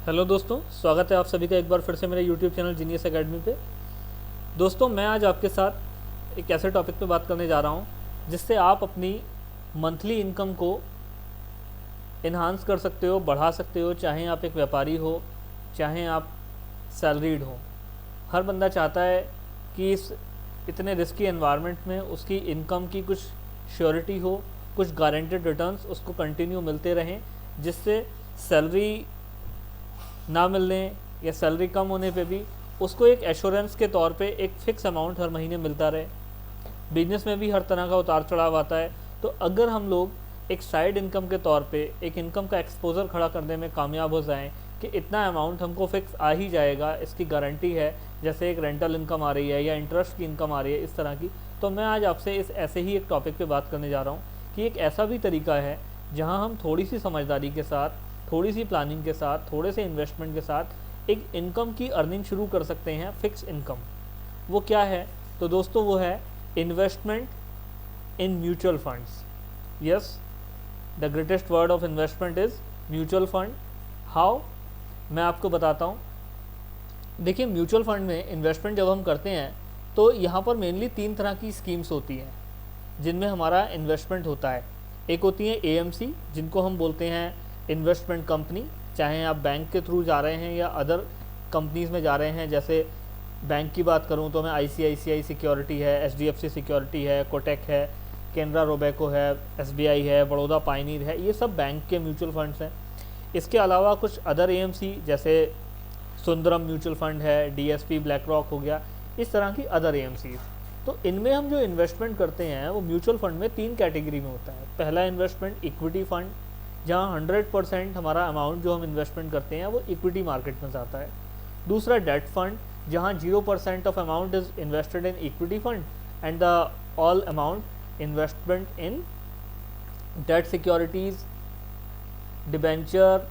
Hello दोस्तों, स्वागत है आप सभी का एक बार फिर से मेरे यूट्यूब चैनल जीनियस एकेडमी पे। दोस्तों, मैं आज आपके साथ एक ऐसे टॉपिक पे बात करने जा रहा हूँ जिससे आप अपनी मंथली इनकम को इन्हांस कर सकते हो, बढ़ा सकते हो। चाहे आप एक व्यापारी हो, चाहे आप सैलरीड हो, हर बंदा चाहता है कि इस इतने रिस्की एनवायरनमेंट में उसकी इनकम की कुछ श्योरिटी हो, कुछ गारंटेड रिटर्न्स उसको कंटिन्यू मिलते रहें, जिससे सैलरी ना मिलने या सैलरी कम होने पे भी उसको एक एश्योरेंस के तौर पे एक फ़िक्स अमाउंट हर महीने मिलता रहे। बिजनेस में भी हर तरह का उतार चढ़ाव आता है, तो अगर हम लोग एक साइड इनकम के तौर पे एक इनकम का एक्सपोजर खड़ा करने में कामयाब हो जाएं कि इतना अमाउंट हमको फिक्स आ ही जाएगा, इसकी गारंटी है, जैसे एक रेंटल इनकम आ रही है या इंटरेस्ट की इनकम आ रही है, इस तरह की। तो मैं आज आपसे इस ऐसे ही एक टॉपिक पे बात करने जा रहा हूँ कि एक ऐसा भी तरीका है जहाँ हम थोड़ी सी समझदारी के साथ, थोड़ी सी प्लानिंग के साथ, थोड़े से इन्वेस्टमेंट के साथ एक इनकम की अर्निंग शुरू कर सकते हैं, फिक्स इनकम। वो क्या है? तो दोस्तों, वो है investment in mutual funds. Yes, the greatest word of investment is mutual fund. How? मैं आपको बताता हूँ। देखिए, म्यूचुअल फंड में इन्वेस्टमेंट जब हम करते हैं तो यहाँ पर मेनली 3 तरह की स्कीम्स होती हैं जिनमें हमारा इन्वेस्टमेंट होता है। एक होती है एएमसी, जिनको हम बोलते हैं इन्वेस्टमेंट कंपनी। चाहे आप बैंक के थ्रू जा रहे हैं या अदर कंपनीज़ में जा रहे हैं, जैसे बैंक की बात करूं तो मैं आईसीआईसीआई सिक्योरिटी है, एचडीएफसी सिक्योरिटी है, कोटक है, कैनरा रोबेको है, एसबीआई है, बड़ौदा पायनीर है, ये सब बैंक के म्यूचुअल फंड्स हैं। इसके अलावा कुछ अदर एएमसी जैसे सुंदरम म्यूचुअल फंड है, डीएसपी ब्लैक रॉक हो गया, इस तरह की अदर एएमसीज। तो इनमें हम जो इन्वेस्टमेंट करते हैं वो म्यूचुअल फंड में 3 कैटेगरी में होता है। पहला इन्वेस्टमेंट इक्विटी फंड, जहाँ 100% हमारा अमाउंट जो हम इन्वेस्टमेंट करते हैं वो इक्विटी मार्केट में जाता है। दूसरा डेट फंड, जहाँ 0% of amount is invested in equity fund and the all amount investment in debt securities, debenture,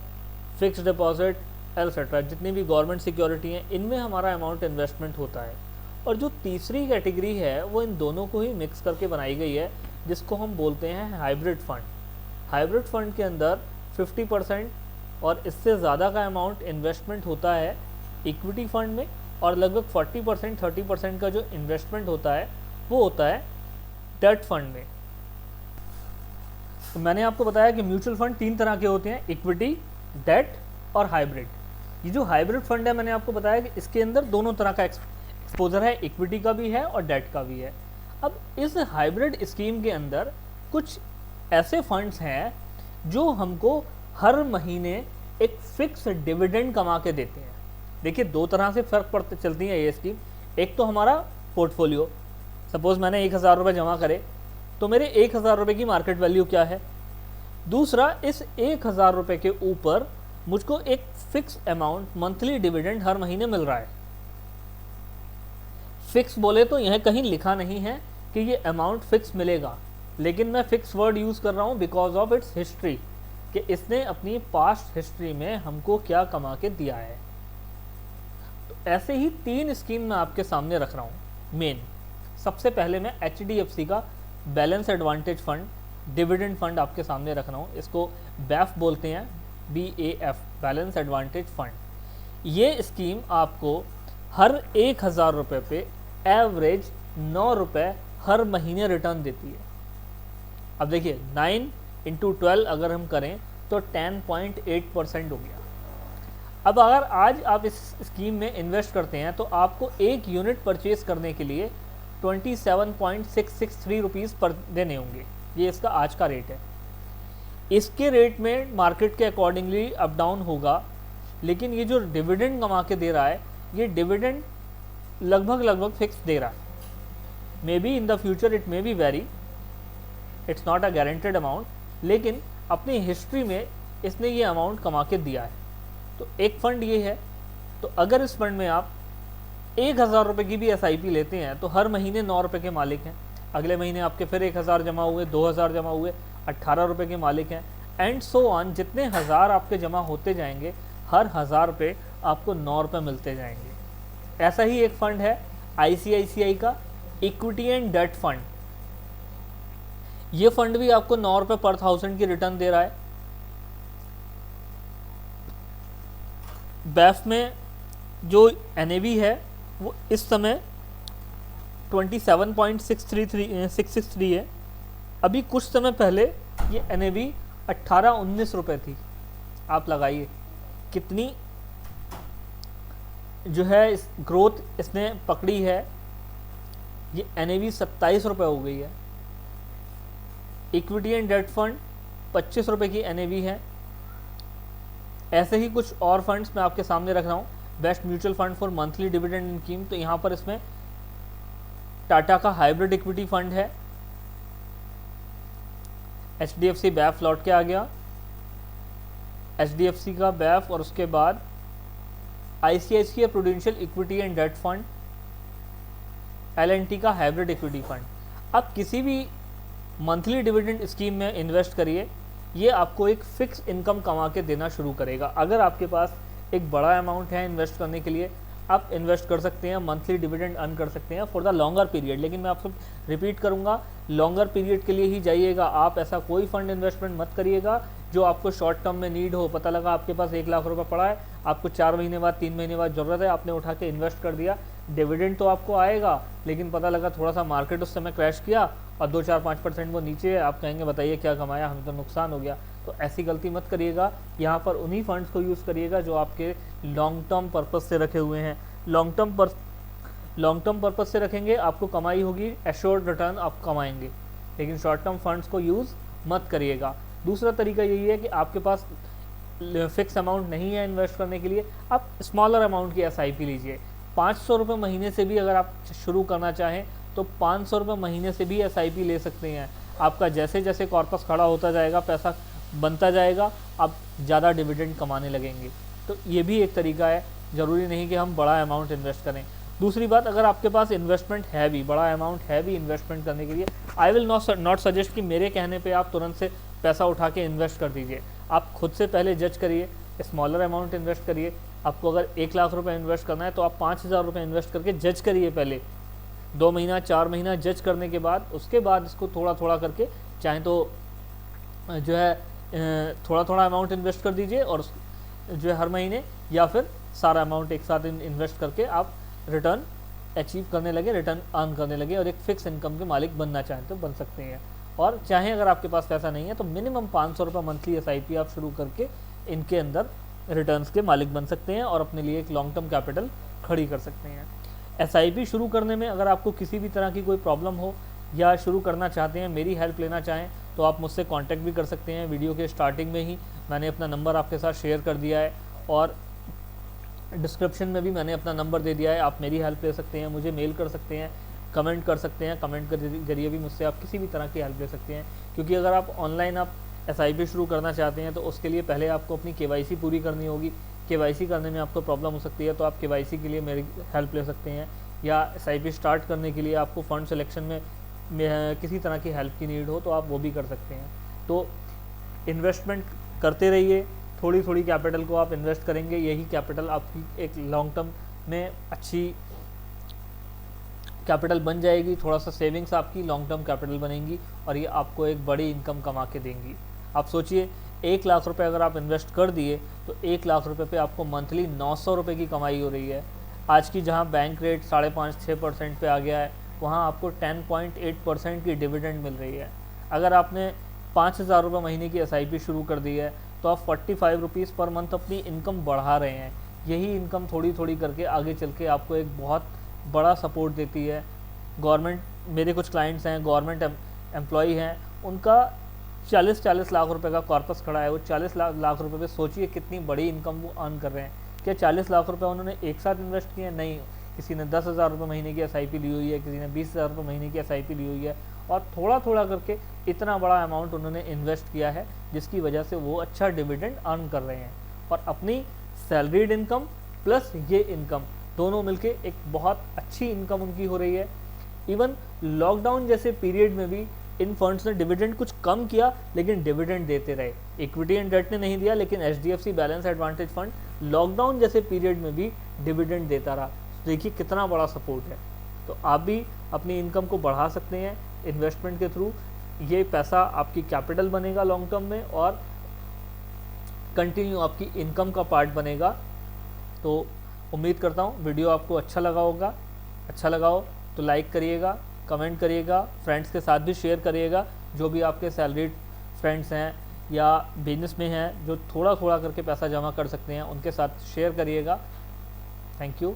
fix deposit et cetera, जितनी भी गवर्नमेंट सिक्योरिटी हैं, इनमें हमारा अमाउंट इन्वेस्टमेंट होता है। और जो तीसरी कैटेगरी है वो इन दोनों को ही मिक्स करके बनाई गई है, जिसको हम बोलते हैं हाइब्रिड फंड। हाइब्रिड फंड के अंदर 50% और इससे ज़्यादा का अमाउंट इन्वेस्टमेंट होता है इक्विटी फंड में, और लगभग 40% 30% का जो इन्वेस्टमेंट होता है वो होता है डेट फंड में। तो मैंने आपको बताया कि म्यूचुअल फंड 3 तरह के होते हैं, इक्विटी, डेट और हाइब्रिड। ये जो हाइब्रिड फंड है, मैंने आपको बताया कि इसके अंदर दोनों तरह का एक्सपोजर है, इक्विटी का भी है और डेट का भी है। अब इस हाइब्रिड स्कीम के अंदर कुछ ऐसे फंड्स हैं जो हमको हर महीने एक फिक्स डिविडेंड कमा के देते हैं। देखिए, 2 तरह से फ़र्क पड़ते चलती है ये स्कीम। एक तो हमारा पोर्टफोलियो, सपोज़ मैंने 1000 रुपये जमा करे तो मेरे 1000 रुपये की मार्केट वैल्यू क्या है। दूसरा, इस 1000 रुपये के ऊपर मुझको एक फिक्स अमाउंट मंथली डिविडेंड हर महीने मिल रहा है। फिक्स बोले तो यह कहीं लिखा नहीं है कि ये अमाउंट फिक्स मिलेगा, लेकिन मैं फिक्स वर्ड यूज़ कर रहा हूँ बिकॉज ऑफ इट्स हिस्ट्री, कि इसने अपनी पास्ट हिस्ट्री में हमको क्या कमा के दिया है। तो ऐसे ही 3 स्कीम मैं आपके सामने रख रहा हूँ मेन। सबसे पहले मैं एचडीएफसी का balance advantage fund, dividend fund आपके सामने रख रहा हूँ। इसको बैफ बोलते हैं, BAF, बैलेंस एडवांटेज फंड। ये स्कीम आपको हर 1000 रुपये पे एवरेज 9 रुपये हर महीने रिटर्न देती है। अब देखिए, 9 × 12 अगर हम करें तो 10.8% हो गया। अब अगर आज आप इस स्कीम में इन्वेस्ट करते हैं तो आपको 1 यूनिट परचेज करने के लिए 27.663 रुपीज़ पर देने होंगे। ये इसका आज का रेट है। इसके रेट में मार्केट के अकॉर्डिंगली अप डाउन होगा, लेकिन ये जो डिविडेंड कमा के दे रहा है, ये डिविडेंड लगभग फिक्स दे रहा है। May be in the future it may be very, it's not a guaranteed amount, लेकिन अपनी हिस्ट्री में इसने ये अमाउंट कमा के दिया है। तो एक फ़ंड ये है। तो अगर इस फंड में आप 1000 रुपये की भी SIP लेते हैं तो हर महीने 9 रुपये के मालिक हैं। अगले महीने आपके फिर 1000 जमा हुए, 2000 जमा हुए, 18 रुपये के मालिक हैं, एंड सो ऑन। जितने हज़ार आपके जमा होते जाएंगे, हर 1000 पे आपको 9 रुपये मिलते जाएंगे। ऐसा ही एक फ़ंड है ICICI का इक्विटी एंड डेट फंड। ये फंड भी आपको 9 रुपये पर 1000 की रिटर्न दे रहा है। बैफ में जो NAV है वो इस समय 27.663 है। अभी कुछ समय पहले ये NAV 18-19 रुपये थी। आप लगाइए कितनी जो है इस ग्रोथ इसने पकड़ी है। ये NAV 27 रुपये हो गई है। इक्विटी एंड डेट फंड 25 रुपये की NAV है। ऐसे ही कुछ और फंड्स मैं आपके सामने रख रहा हूँ। Best mutual fund for monthly dividend scheme, तो यहाँ पर इसमें टाटा का हाइब्रिड इक्विटी फंड है। HDFC बैफ लौट के आ गया, HDFC का बैफ, और उसके बाद ICICI Prudential equity and debt fund, L&T का हाइब्रिड इक्विटी फंड। आप किसी भी मंथली डिविडेंड स्कीम में इन्वेस्ट करिए, ये आपको एक फिक्स इनकम कमा के देना शुरू करेगा। अगर आपके पास एक बड़ा अमाउंट है इन्वेस्ट करने के लिए, आप इन्वेस्ट कर सकते हैं, मंथली डिविडेंड अर्न कर सकते हैं फॉर द लॉन्गर पीरियड। लेकिन मैं आपको रिपीट करूंगा, लॉन्गर पीरियड के लिए ही जाइएगा। आप ऐसा कोई फंड इन्वेस्टमेंट मत करिएगा जो आपको शॉर्ट टर्म में नीड हो। पता लगा आपके पास 1 लाख रुपए पड़ा है, आपको 4 महीने बाद 3 महीने बाद ज़रूरत है, आपने उठा के इन्वेस्ट कर दिया। डिविडेंड तो आपको आएगा, लेकिन पता लगा थोड़ा सा मार्केट उस समय क्रैश किया और 2-4-5% वो नीचे है, आप कहेंगे बताइए क्या कमाया, हमें तो नुकसान हो गया। तो ऐसी गलती मत करिएगा। यहाँ पर उन्हीं फंड्स को यूज़ करिएगा जो आपके लॉन्ग टर्म पर्पज़ से रखे हुए हैं। लॉन्ग टर्म पर्पज़ से रखेंगे, आपको कमाई होगी, एश्योर्ड रिटर्न आप कमाएंगे। लेकिन शॉर्ट टर्म फंड्स को यूज़ मत करिएगा। दूसरा तरीका यही है कि आपके पास फिक्स अमाउंट नहीं है इन्वेस्ट करने के लिए, आप स्मॉलर अमाउंट की SIP लीजिए। 500 रुपये महीने से भी अगर आप शुरू करना चाहें तो 500 रुपये महीने से भी SIP ले सकते हैं। आपका जैसे जैसे कॉर्पस खड़ा होता जाएगा, पैसा बनता जाएगा, आप ज़्यादा डिविडेंड कमाने लगेंगे। तो ये भी एक तरीका है, ज़रूरी नहीं कि हम बड़ा अमाउंट इन्वेस्ट करें। दूसरी बात, अगर आपके पास इन्वेस्टमेंट है भी, बड़ा अमाउंट है भी इन्वेस्टमेंट करने के लिए, आई विल नॉट सजेस्ट कि मेरे कहने पे आप तुरंत से पैसा उठा के इन्वेस्ट कर दीजिए। आप खुद से पहले जज करिए, स्मॉलर अमाउंट इन्वेस्ट करिए। आपको अगर 1 लाख रुपए इन्वेस्ट करना है तो आप 5,000 रुपये इन्वेस्ट करके जज करिए पहले। 2 महीना 4 महीना जज करने के बाद, उसके बाद इसको थोड़ा थोड़ा करके, चाहे तो जो है थोड़ा थोड़ा अमाउंट इन्वेस्ट कर दीजिए और जो है हर महीने, या फिर सारा अमाउंट एक साथ इन्वेस्ट करके आप रिटर्न अचीव करने लगे, रिटर्न अर्न करने लगे और एक फिक्स इनकम के मालिक बनना चाहें तो बन सकते हैं। और चाहे अगर आपके पास पैसा नहीं है तो मिनिमम 500 रुपये मंथली SIP आप शुरू करके इनके अंदर रिटर्न्स के मालिक बन सकते हैं और अपने लिए एक लॉन्ग टर्म कैपिटल खड़ी कर सकते हैं। SIP शुरू करने में अगर आपको किसी भी तरह की कोई प्रॉब्लम हो या शुरू करना चाहते हैं, मेरी हेल्प लेना चाहें, तो आप मुझसे कांटेक्ट भी कर सकते हैं। वीडियो के स्टार्टिंग में ही मैंने अपना नंबर आपके साथ शेयर कर दिया है और डिस्क्रिप्शन में भी मैंने अपना नंबर दे दिया है। आप मेरी हेल्प ले सकते हैं, मुझे मेल कर सकते हैं, कमेंट कर सकते हैं। कमेंट के जरिए भी मुझसे आप किसी भी तरह की हेल्प ले सकते हैं, क्योंकि अगर आप ऑनलाइन आप SIP शुरू करना चाहते हैं तो उसके लिए पहले आपको अपनी KYC पूरी करनी होगी। KYC करने में आपको प्रॉब्लम हो सकती है, तो आप KYC के लिए मेरी हेल्प ले सकते हैं। या SIP स्टार्ट करने के लिए आपको फ़ंड सिलेक्शन में किसी तरह की हेल्प की नीड हो तो आप वो भी कर सकते हैं। तो इन्वेस्टमेंट करते रहिए, थोड़ी थोड़ी कैपिटल को आप इन्वेस्ट करेंगे, यही कैपिटल आपकी एक लॉन्ग टर्म में अच्छी कैपिटल बन जाएगी। थोड़ा सा सेविंग्स आपकी लॉन्ग टर्म कैपिटल बनेंगी और ये आपको एक बड़ी इनकम कमा के देंगी। आप सोचिए, 1 लाख रुपए अगर आप इन्वेस्ट कर दिए तो 1 लाख रुपए पे आपको मंथली 900 रुपये की कमाई हो रही है। आज की जहाँ बैंक रेट 5.5-6% पे आ गया है, वहाँ आपको 10.8% की डिविडेंड मिल रही है। अगर आपने 5,000 रुपये महीने की SIP शुरू कर दी है तो आप 45 रुपीज़ पर मंथ अपनी इनकम बढ़ा रहे हैं। यही इनकम थोड़ी थोड़ी करके आगे चल के आपको एक बहुत बड़ा सपोर्ट देती है। गवर्नमेंट, मेरे कुछ क्लाइंट्स हैं गवर्नमेंट एम्प्लॉई हैं, उनका 40-40 लाख रुपए का कॉर्पस खड़ा है। वो 40 लाख रुपए पे सोचिए कितनी बड़ी इनकम वो अर्न कर रहे हैं। क्या 40 लाख रुपए उन्होंने एक साथ इन्वेस्ट किए? नहीं, किसी ने 10,000 रुपये महीने की SIP ली हुई है, किसी ने 20,000 रुपये महीने की SIP ली हुई है, और थोड़ा थोड़ा करके इतना बड़ा अमाउंट उन्होंने इन्वेस्ट किया है, जिसकी वजह से वो अच्छा डिविडेंड अर्न कर रहे हैं। और अपनी सैलरीड इनकम प्लस ये इनकम दोनों मिलके एक बहुत अच्छी इनकम उनकी हो रही है। इवन लॉकडाउन जैसे पीरियड में भी इन फंड्स ने डिविडेंड कुछ कम किया, लेकिन डिविडेंड देते रहे। इक्विटी एंड डेट ने नहीं दिया, लेकिन HDFC balance advantage fund lockdown जैसे पीरियड में भी डिविडेंड देता रहा। देखिए कितना बड़ा सपोर्ट है। तो आप भी अपनी इनकम को बढ़ा सकते हैं इन्वेस्टमेंट के थ्रू। ये पैसा आपकी कैपिटल बनेगा लॉन्ग टर्म में और कंटिन्यू आपकी इनकम का पार्ट बनेगा तो उम्मीद करता हूँ वीडियो आपको अच्छा लगा होगा। अच्छा लगा हो तो लाइक करिएगा, कमेंट करिएगा, फ्रेंड्स के साथ भी शेयर करिएगा। जो भी आपके सैलरीड फ्रेंड्स हैं या बिजनेस में हैं जो थोड़ा थोड़ा करके पैसा जमा कर सकते हैं, उनके साथ शेयर करिएगा। Thank you.